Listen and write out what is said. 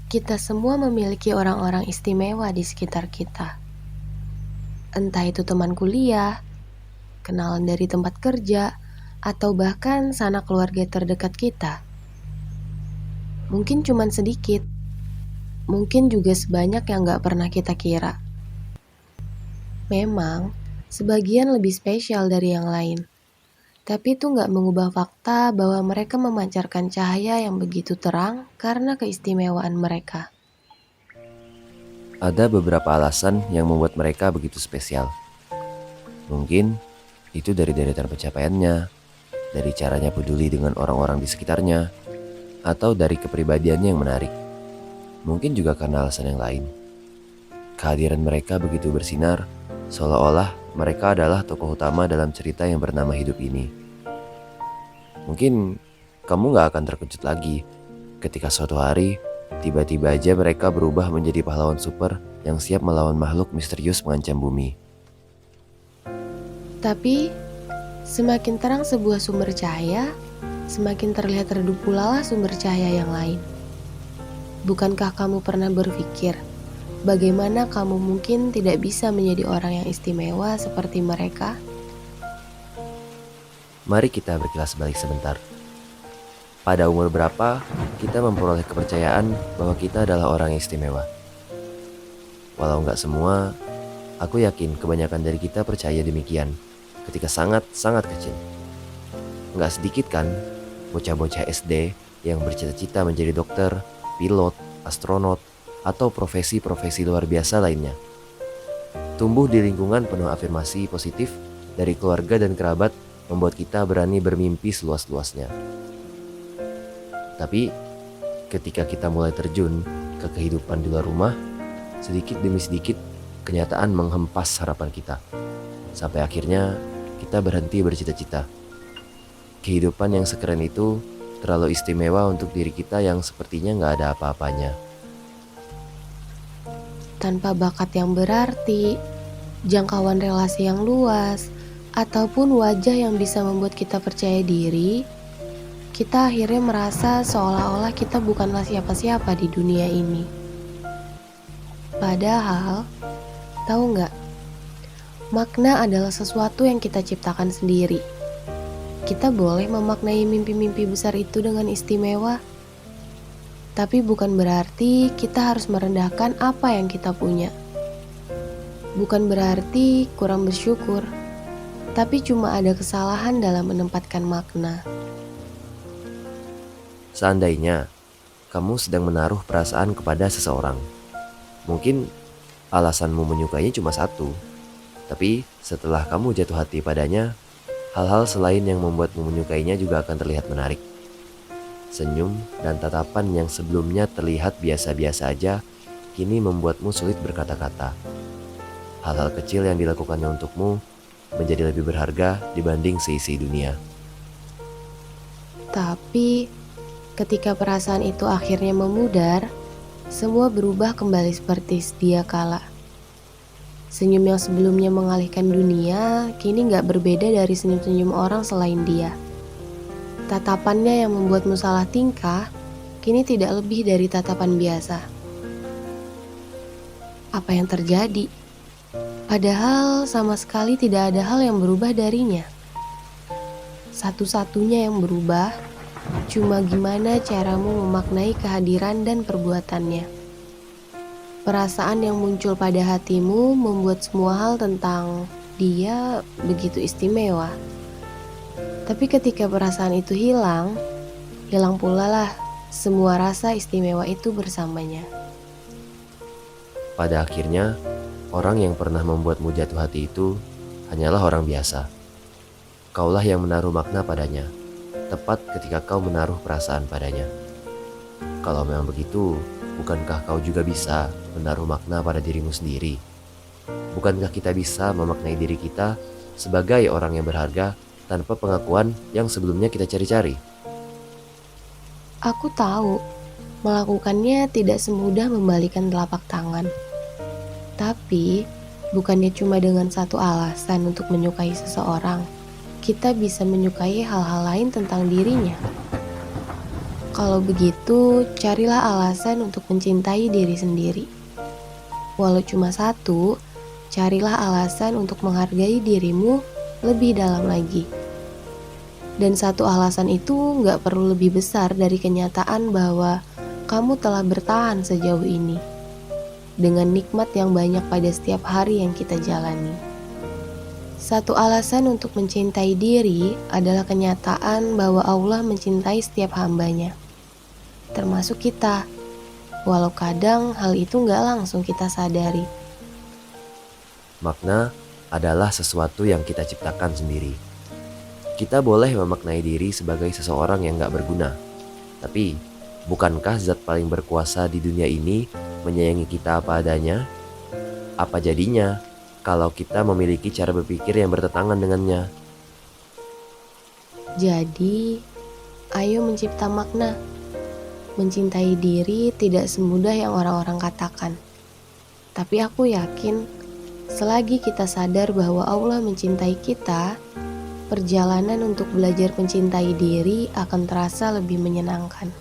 Kita semua memiliki orang-orang istimewa di sekitar kita. Entah itu teman kuliah, kenalan dari tempat kerja, atau bahkan sanak keluarga terdekat kita. Mungkin cuman sedikit, mungkin juga sebanyak yang gak pernah kita kira. Memang, sebagian lebih spesial dari yang lain. Tapi itu gak mengubah fakta bahwa mereka memancarkan cahaya yang begitu terang karena keistimewaan mereka. Ada beberapa alasan yang membuat mereka begitu spesial. Mungkin itu dari deretan pencapaiannya, dari caranya peduli dengan orang-orang di sekitarnya, atau dari kepribadiannya yang menarik. Mungkin juga karena alasan yang lain. Kehadiran mereka begitu bersinar, seolah-olah mereka adalah tokoh utama dalam cerita yang bernama hidup ini. Mungkin kamu gak akan terkejut lagi ketika suatu hari tiba-tiba aja mereka berubah menjadi pahlawan super yang siap melawan makhluk misterius mengancam bumi. Tapi, semakin terang sebuah sumber cahaya, semakin terlihat redup pula lah sumber cahaya yang lain. Bukankah kamu pernah berpikir, bagaimana kamu mungkin tidak bisa menjadi orang yang istimewa seperti mereka? Mari kita berkilas balik sebentar. Pada umur berapa kita memperoleh kepercayaan bahwa kita adalah orang yang istimewa? Walau nggak semua, aku yakin kebanyakan dari kita percaya demikian ketika sangat-sangat kecil. Nggak sedikit kan bocah-bocah SD yang bercita-cita menjadi dokter, pilot, astronot, atau profesi-profesi luar biasa lainnya. Tumbuh di lingkungan penuh afirmasi positif dari keluarga dan kerabat membuat kita berani bermimpi seluas-luasnya. Tapi ketika kita mulai terjun ke kehidupan di luar rumah, sedikit demi sedikit kenyataan menghempas harapan kita. Sampai akhirnya kita berhenti bercita-cita. Kehidupan yang sekeren itu terlalu istimewa untuk diri kita yang sepertinya gak ada apa-apanya. Tanpa bakat yang berarti, jangkauan relasi yang luas, ataupun wajah yang bisa membuat kita percaya diri, kita akhirnya merasa seolah-olah kita bukanlah siapa-siapa di dunia ini. Padahal, tahu nggak? Makna adalah sesuatu yang kita ciptakan sendiri. Kita boleh memaknai mimpi-mimpi besar itu dengan istimewa, tapi bukan berarti kita harus merendahkan apa yang kita punya. Bukan berarti kurang bersyukur, tapi cuma ada kesalahan dalam menempatkan makna. Seandainya kamu sedang menaruh perasaan kepada seseorang, mungkin alasanmu menyukainya cuma satu, tapi setelah kamu jatuh hati padanya, hal-hal selain yang membuatmu menyukainya juga akan terlihat menarik. Senyum dan tatapan yang sebelumnya terlihat biasa-biasa aja, kini membuatmu sulit berkata-kata. Hal-hal kecil yang dilakukannya untukmu menjadi lebih berharga dibanding seisi dunia. Tapi, ketika perasaan itu akhirnya memudar, semua berubah kembali seperti sedia kala. Senyum yang sebelumnya mengalihkan dunia, kini gak berbeda dari senyum-senyum orang selain dia. Tatapannya yang membuatmu salah tingkah, kini tidak lebih dari tatapan biasa. Apa yang terjadi? Padahal sama sekali tidak ada hal yang berubah darinya. Satu-satunya yang berubah, cuma gimana caramu memaknai kehadiran dan perbuatannya. Perasaan yang muncul pada hatimu membuat semua hal tentang dia begitu istimewa. Tapi ketika perasaan itu hilang pula lah semua rasa istimewa itu bersamanya. Pada akhirnya, orang yang pernah membuatmu jatuh hati itu hanyalah orang biasa. Kaulah yang menaruh makna padanya, tepat ketika kau menaruh perasaan padanya. Kalau memang begitu, bukankah kau juga bisa menaruh makna pada dirimu sendiri? Bukankah kita bisa memaknai diri kita sebagai orang yang berharga tanpa pengakuan yang sebelumnya kita cari-cari? Aku tahu, melakukannya tidak semudah membalikan telapak tangan. Tapi, bukannya cuma dengan satu alasan untuk menyukai seseorang, kita bisa menyukai hal-hal lain tentang dirinya. Kalau begitu, carilah alasan untuk mencintai diri sendiri. Walau cuma satu, carilah alasan untuk menghargai dirimu lebih dalam lagi. Dan satu alasan itu nggak perlu lebih besar dari kenyataan bahwa kamu telah bertahan sejauh ini, dengan nikmat yang banyak pada setiap hari yang kita jalani. Satu alasan untuk mencintai diri adalah kenyataan bahwa Allah mencintai setiap hambanya, termasuk kita, walau kadang hal itu nggak langsung kita sadari. Makna adalah sesuatu yang kita ciptakan sendiri. Kita boleh memaknai diri sebagai seseorang yang gak berguna. Tapi, bukankah zat paling berkuasa di dunia ini menyayangi kita apa adanya? Apa jadinya kalau kita memiliki cara berpikir yang bertentangan dengannya? Jadi, ayo mencipta makna. Mencintai diri tidak semudah yang orang-orang katakan. Tapi aku yakin, selagi kita sadar bahwa Allah mencintai kita, perjalanan untuk belajar mencintai diri akan terasa lebih menyenangkan.